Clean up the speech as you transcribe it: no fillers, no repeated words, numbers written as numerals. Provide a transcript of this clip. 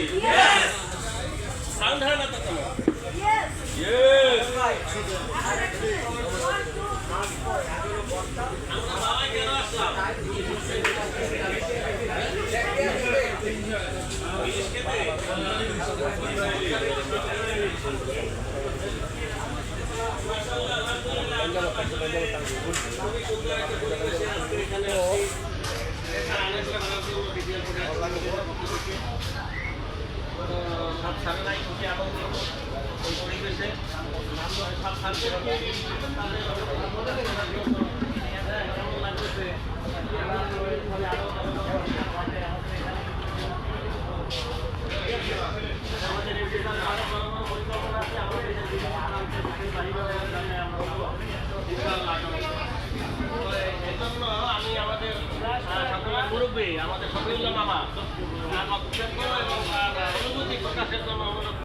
Yes. Sound है ना तो चलो. Yes. Yes. আমরা বাবা কেন আসলাম? সব সারাই খুশি আনন্দ ওই পরিবেশে সব শান্তি লাগতেছে আমাদের পরিকল্পনা আছে আমাদের এজন্য আমি আমাদের সকলের মুরব্বী আমাদের সকলের মামা